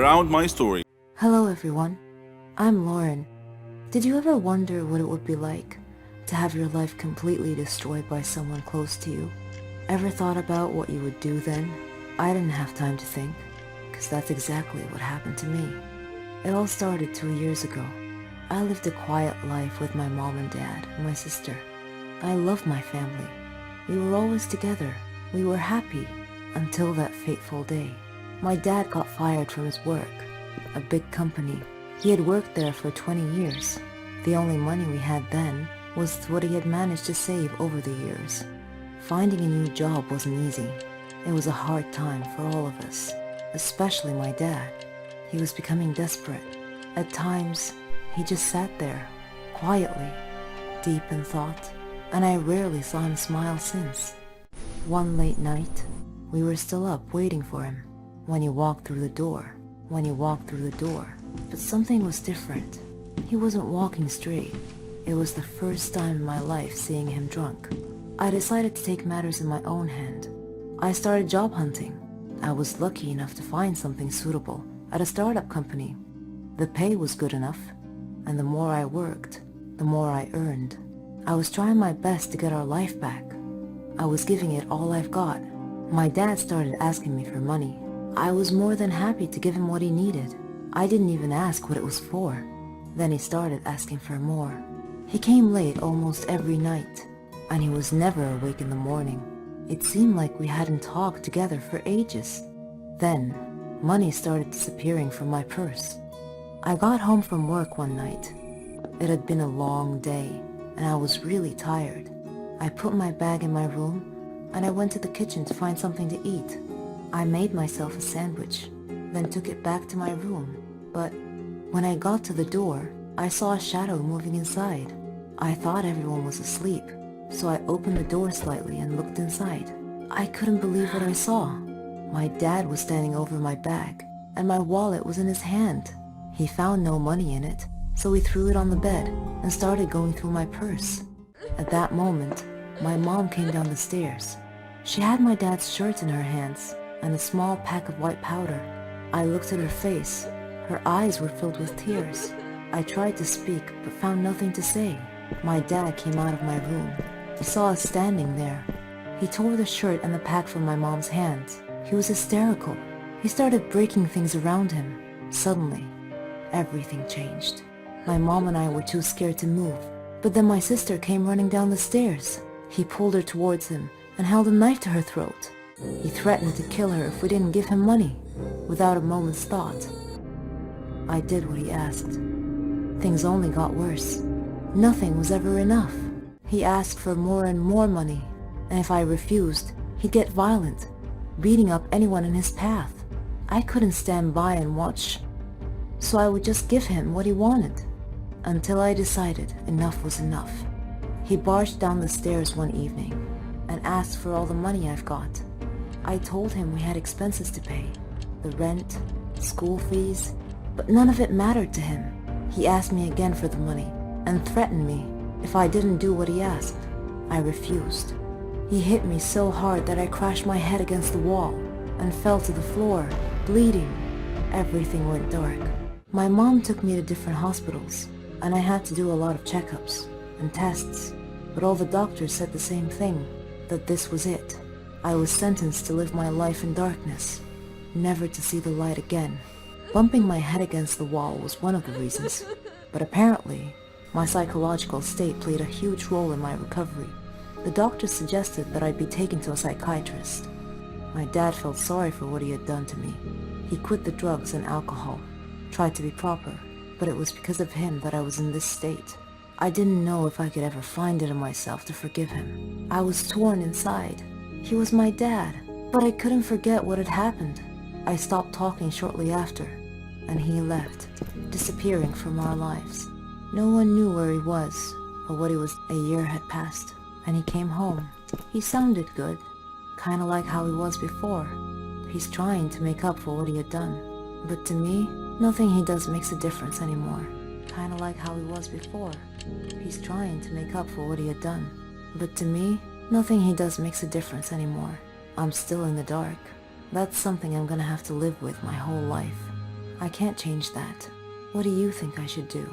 around my story. Hello everyone, I'm Lauren. Did you ever wonder what it would be like to have your life completely destroyed by someone close to you? Ever thought about what you would do then? I didn't have time to think, because that's exactly what happened to me. It all started 2 years ago. I lived a quiet life with my mom and dad and my sister. I loved my family. We were always together. We were happy until that fateful day. My dad got fired from his work, a big company. He had worked there for 20 years. The only money we had then was what he had managed to save over the years. Finding a new job wasn't easy. It was a hard time for all of us, especially my dad. He was becoming desperate. At times, he just sat there, quietly, deep in thought, and I rarely saw him smile since. One late night, we were still up waiting for him when he walked through the door. But something was different. He wasn't walking straight. It was the first time in my life seeing him drunk. I decided to take matters in my own hand. I started job hunting. I was lucky enough to find something suitable at a startup company. The pay was good enough, and the more I worked, the more I earned. I was trying my best to get our life back. I was giving it all I've got. My dad started asking me for money. I was more than happy to give him what he needed. I didn't even ask what it was for. Then he started asking for more. He came late almost every night, and he was never awake in the morning. It seemed like we hadn't talked together for ages. Then, money started disappearing from my purse. I got home from work one night. It had been a long day, and I was really tired. I put my bag in my room, and I went to the kitchen to find something to eat. I made myself a sandwich, then took it back to my room. But when I got to the door, I saw a shadow moving inside. I thought everyone was asleep, so I opened the door slightly and looked inside. I couldn't believe what I saw. My dad was standing over my bag, and my wallet was in his hand. He found no money in it, so he threw it on the bed and started going through my purse. At that moment, my mom came down the stairs. She had my dad's shirt in her hands and a small pack of white powder. I looked at her face. Her eyes were filled with tears. I tried to speak, but found nothing to say. My dad came out of my room. He saw us standing there. He tore the shirt and the pack from my mom's hands. He was hysterical. He started breaking things around him. Suddenly, everything changed. My mom and I were too scared to move, but then my sister came running down the stairs. He pulled her towards him and held a knife to her throat. He threatened to kill her if we didn't give him money. Without a moment's thought, I did what he asked. Things only got worse. Nothing was ever enough. He asked for more and more money, and if I refused, he'd get violent, beating up anyone in his path. I couldn't stand by and watch, so I would just give him what he wanted, until I decided enough was enough. He barged down the stairs one evening and asked for all the money I've got. I told him we had expenses to pay, the rent, school fees, but none of it mattered to him. He asked me again for the money and threatened me if I didn't do what he asked. I refused. He hit me so hard that I crashed my head against the wall and fell to the floor, bleeding. Everything went dark. My mom took me to different hospitals, and I had to do a lot of checkups and tests, but all the doctors said the same thing, that this was it. I was sentenced to live my life in darkness, never to see the light again. Bumping my head against the wall was one of the reasons, but apparently, my psychological state played a huge role in my recovery. The doctors suggested that I'd be taken to a psychiatrist. My dad felt sorry for what he had done to me. He quit the drugs and alcohol, tried to be proper, but it was because of him that I was in this state. I didn't know if I could ever find it in myself to forgive him. I was torn inside. He was my dad, but I couldn't forget what had happened. I stopped talking shortly after, and he left, disappearing from our lives. No one knew where he was, or what he was. A year had passed, and he came home. He sounded good, kinda like how he was before. He's trying to make up for what he had done. But to me, nothing he does makes a difference anymore. Kinda like how he was before. He's trying to make up for what he had done. But to me, nothing he does makes a difference anymore. I'm still in the dark. That's something I'm gonna have to live with my whole life. I can't change that. What do you think I should do?